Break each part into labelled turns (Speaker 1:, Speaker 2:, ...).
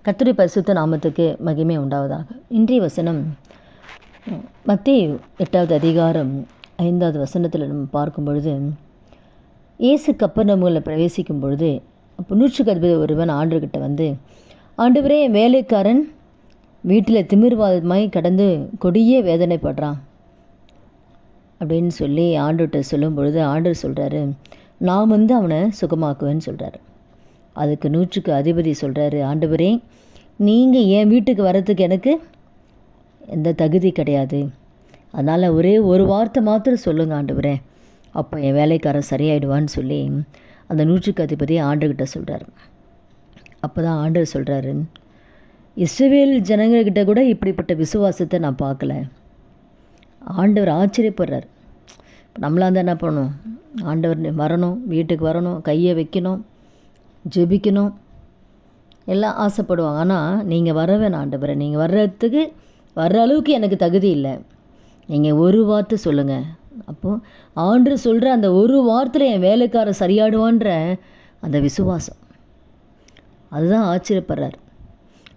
Speaker 1: கர்த்தருடைய பரிசுத்த நாமத்துக்கு மகிமை உண்டாவதாக. இன்றைய வசனம் மத்தேயு 8வது அதிகாரம் 5வது வசனத்தில் நம்ம பார்க்கும் பொழுது, இயேசு கப்பர்நகூமில் பிரவேசிக்கும் பொழுது அப்போ நூற்றுக்கு அதிபதி ஒருவன் ஆண்டவர்கிட்ட வந்து, ஆண்டவரே, என் வேலைக்காரன் வீட்டில் திமிர்வாதமாய் கடந்து கொடிய வேதனைப்படுறான் அப்படின்னு சொல்லி ஆண்டவர்கிட்ட சொல்லும் பொழுது ஆண்டவர் சொல்கிறாரு, நான் வந்து அவனை சுகமாக்குவேன்னு சொல்கிறாரு. அதுக்கு நூற்றுக்கு அதிபதி சொல்கிறாரு, ஆண்டவரே, நீங்கள் என் வீட்டுக்கு வர்றதுக்கு எனக்கு எந்த தகுதி கிடையாது, அதனால் ஒரே ஒரு வார்த்தை மாத்திரம் சொல்லுங்கள் ஆண்டவரே, அப்போ என் வேலைக்காரன் சரியாயிடுவான்னு சொல்லி அந்த நூற்றுக்கு அதிபதி ஆண்டவர்கிட்ட சொல்கிறார். அப்போ தான் ஆண்டவர் சொல்கிறாரு, இஸ்ரவேல் ஜனங்கள்கிட்ட கூட இப்படிப்பட்ட விசுவாசத்தை நான் பார்க்கல. ஆண்டவர் ஆச்சரியப்படுறார். நம்மளாக இருந்தால் என்ன பண்ணணும்? ஆண்டவர் வரணும், வீட்டுக்கு வரணும், கையை வைக்கணும், ஜெபிக்கணும், எல்லாம் ஆசைப்படுவாங்க. ஆனால் நீங்கள் வர வேணாம் ஆண்டவரே, நீங்கள் வர்றதுக்கு வர்ற அளவுக்கு எனக்கு தகுதி இல்லை, நீங்கள் ஒரு வார்த்தை சொல்லுங்கள். அப்போது ஆண்டவர் சொல்கிற அந்த ஒரு வார்த்தையில் என் வேலைக்காரன் சரியாடுவான்ற அந்த விசுவாசம், அதுதான் ஆச்சரியப்படுறார்.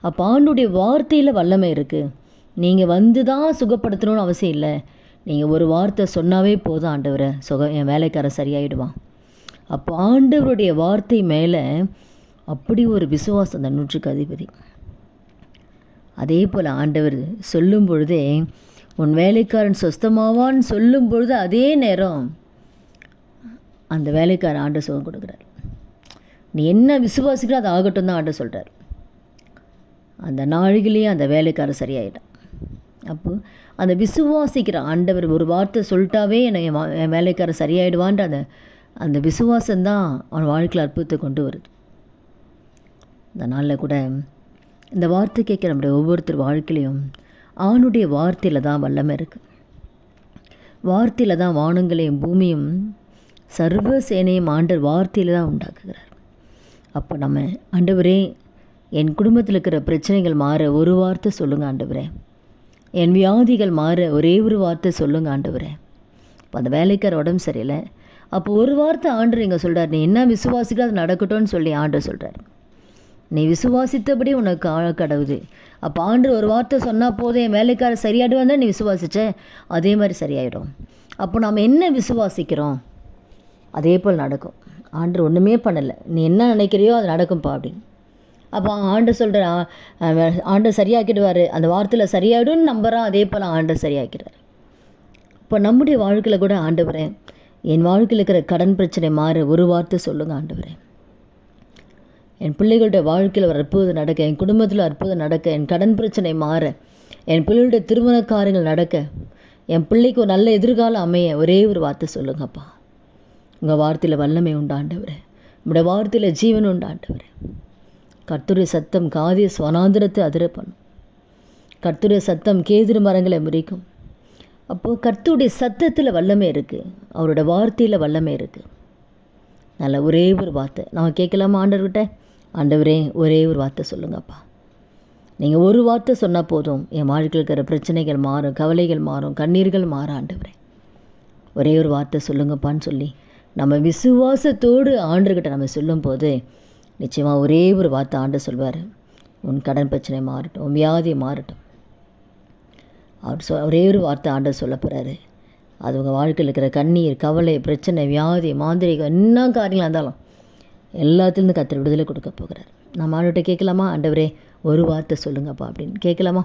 Speaker 1: அப்போ ஆண்டுடைய வார்த்தையில் வல்லமை இருக்குது. நீங்கள் வந்து தான் சுகப்படுத்தணும்னு அவசியம் இல்லை, நீங்கள் ஒரு வார்த்தை சொன்னாவே போதும் ஆண்டவரை, என் வேலைக்காரன் சரியாயிடுவான். அப்போ ஆண்டவருடைய வார்த்தை மேலே அப்படி ஒரு விசுவாசம் அந்த நூற்றுக்கு அதிபதி. அதே போல் ஆண்டவர் சொல்லும் பொழுதே, உன் வேலைக்காரன் சொஸ்தமாவான்னு சொல்லும் பொழுது அதே நேரம் அந்த வேலைக்காரன் ஆண்டவர் சுகம் கொடுக்குறார். நீ என்ன விசுவாசிக்கிறோ அது ஆகட்டும் தான் ஆண்டவர் சொல்கிறார். அந்த நாழிகளையும் அந்த வேலைக்காரன் சரியாயிட்டான். அப்போது அந்த விசுவாசிக்கிற ஆண்டவர் ஒரு வார்த்தை சொல்லிட்டாவே என் வேலைக்காரன் சரியாயிடுவான்ற அந்த விசுவாசம்தான் அவன் வாழ்க்கையில் அற்புதத்தை கொண்டு வருது. இந்த நாளில் கூட இந்த வார்த்தை கேட்குற நம்முடைய ஒவ்வொருத்தர் வாழ்க்கையிலையும் அவனுடைய வார்த்தையில் தான் வல்லமை இருக்குது. வார்த்தையில் தான் வானங்களையும் பூமியும் சர்வ சேனையும் ஆண்டவர் வார்த்தையில் தான் உண்டாக்குகிறார். அப்போ நம்ம, ஆண்டவரே, என் குடும்பத்தில் இருக்கிற பிரச்சனைகள் மாற ஒரு வார்த்தை சொல்லுங்கள் ஆண்டவரே, என் வியாதிகள் மாற ஒரே ஒரு வார்த்தை சொல்லுங்கள் ஆண்டவரே. இப்போ அந்த வேலைக்கார உடம்பு சரியில்லை, அப்போ ஒரு வார்த்தை ஆண்டவர் இங்கே சொல்கிறார், நீ என்ன விசுவாசிக்க அது நடக்கட்டும்னு சொல்லி ஆண்டவர் சொல்கிறார். நீ விசுவாசித்தபடி உனக்கு கடவுது. அப்போ ஆண்டவர் ஒரு வார்த்தை சொன்னால் போதும், என் வேலைக்காரர் சரியாயிடுவான் தான் நீ விசுவாசிச்ச, அதே மாதிரி சரியாயிடும். அப்போ நாம் என்ன விசுவாசிக்கிறோம் அதே போல் நடக்கும். ஆண்டவர் ஒன்றுமே பண்ணலை, நீ என்ன நினைக்கிறியோ அது நடக்கும்ப்பா அப்படின்னு. அப்போ ஆண்டவர் சொல்கிற ஆண்டவர் சரியாக்கிடுவார், அந்த வார்த்தையில் சரியாயிடும்னு நம்புகிறான், அதே போல் ஆண்டவர் சரியாக்கிறார். இப்போ நம்முடைய வாழ்க்கையில் கூட, ஆண்டவரே, என் வாழ்க்கையில் இருக்கிற கடன் பிரச்சனை மாற ஒரு வார்த்தை சொல்லுங்கள் ஆண்டவரே, என் பிள்ளைகளுடைய வாழ்க்கையில் ஒரு அற்புதம் நடக்க, என் குடும்பத்தில் அற்புதம் நடக்க, என் கடன் பிரச்சனை மாற, என் பிள்ளைகளுடைய திருமண காரியங்கள் நடக்க, என் பிள்ளைக்கு ஒரு நல்ல எதிர்காலம் அமைய ஒரே ஒரு வார்த்தை சொல்லுங்கப்பா. உங்கள் வார்த்தையில் வல்லமை உண்டாண்டவரே, உங்களுடைய வார்த்தையில் ஜீவன் உண்டாண்டவரே. கர்த்தருடைய சத்தம் காதிய ஸ்வனாந்திரத்தை அதிர பண்ணும். கர்த்தருடைய சத்தம் கேதுரு மரங்களை முறிக்கும். அப்போது கர்த்தருடைய சத்தத்தில் வல்லமை இருக்குது, அவரோட வார்த்தையில் வல்லமை இருக்குது. நல்ல ஒரே ஒரு வார்த்தை நம்ம கேட்கலாமா ஆண்டவர்கிட்ட? ஆண்டவரே, ஒரே ஒரு வார்த்தை சொல்லுங்கப்பா. நீங்கள் ஒரு வார்த்தை சொன்னால் போதும், என் வாழ்க்கையில் இருக்கிற பிரச்சனைகள் மாறும், கவலைகள் மாறும், கண்ணீர்கள் மாறும் ஆண்டவரே, ஒரே ஒரு வார்த்தை சொல்லுங்கப்பான்னு சொல்லி நம்ம விசுவாசத்தோடு ஆண்டவர்கிட்ட நம்ம சொல்லும்போது நிச்சயமாக ஒரே ஒரு வார்த்தை ஆண்டவர் சொல்வார், உன் கடன் பிரச்சனை மாறட்டும், உன் வியாதி மாறட்டும். அவர் ஒரே ஒரு வார்த்தை ஆண்டவர் சொல்ல போகிறாரு. அது உங்கள் வாழ்க்கையில் இருக்கிற கண்ணீர், கவலை, பிரச்சனை, வியாதி, மாந்திரிகம், என்ன காரியங்களாக இருந்தாலும் எல்லாத்துலேருந்து கர்த்தர் விடுதலை கொடுக்க போகிறார். நம்ம ஆண்டவர்கிட்ட கேட்கலாமா? ஆண்டவரே, ஒரு வார்த்தை சொல்லுங்கப்பா அப்படின்னு கேட்கலாமா?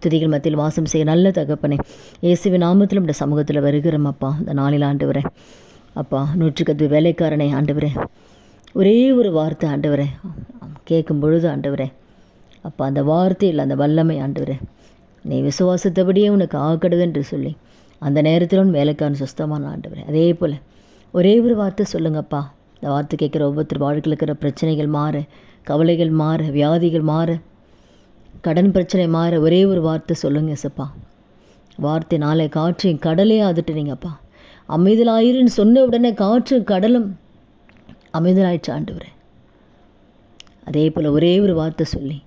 Speaker 1: துதிகள் மத்தியில் வாசம் செய்ய நல்ல தகப்பனே, இயேசுவின் நாமத்தில் நம்முடைய சமூகத்தில் வருகிறோமப்பா. இந்த நாளில் ஆண்டவரே, அப்பா, நூற்றுக்கு வேலைக்காரனை ஆண்டவரே, ஒரே ஒரு வார்த்தை ஆண்டவரே கேட்கும் பொழுது ஆண்டவரே, அப்பா, அந்த வார்த்தையில் அந்த வல்லமை ஆண்டவரே, நீ விசுவாசத்தபடியே உனக்கு ஆக்கடுது என்று சொல்லி அந்த நேரத்திலும் வேலைக்காரன் சுஸ்தமான ஆண்டவரே, அதே போல் ஒரே ஒரு வார்த்தை சொல்லுங்கப்பா. இந்த வார்த்தை கேட்குற ஒவ்வொருத்தர் வாழ்க்கையில் இருக்கிற பிரச்சனைகள் மாற, கவலைகள் மாற, வியாதிகள் மாற, கடன் பிரச்சனை மாற ஒரே ஒரு வார்த்தை சொல்லுங்க சப்பா. வார்த்தை நாளை காற்றையும் கடலையும் அதட்டுனீங்கப்பா. அமைதலாயிருன்னு சொன்ன உடனே காற்று கடலும் அமைதலாயிடுச்சு ஆண்டவரே. அதே போல் ஒரே ஒரு வார்த்தை சொல்லி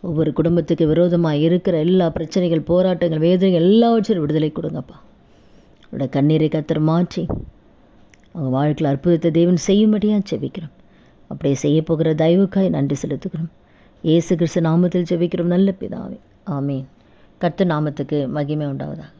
Speaker 1: ஒவ்வொரு குடும்பத்துக்கு விரோதமாக இருக்கிற எல்லா பிரச்சனைகள், போராட்டங்கள், வேதனைகள் எல்லாவற்றும் விடுதலை கொடுங்கப்பா. அவரோட கண்ணீரை கர்த்தர் மாற்றி அவங்க வாழ்க்கையில் அற்புதத்தை தேவன் செய்யும்படியாக செபிக்கிறோம். அப்படியே செய்ய போகிற தயவுக்காய் நன்றி செலுத்துகிறோம். இயேசு கிறிஸ்து நாமத்தில் ஜெபிக்கிறோம் நல்ல பிதாவே, ஆமீன். கர்த்தர் நாமத்துக்கு மகிமை உண்டாவதாக.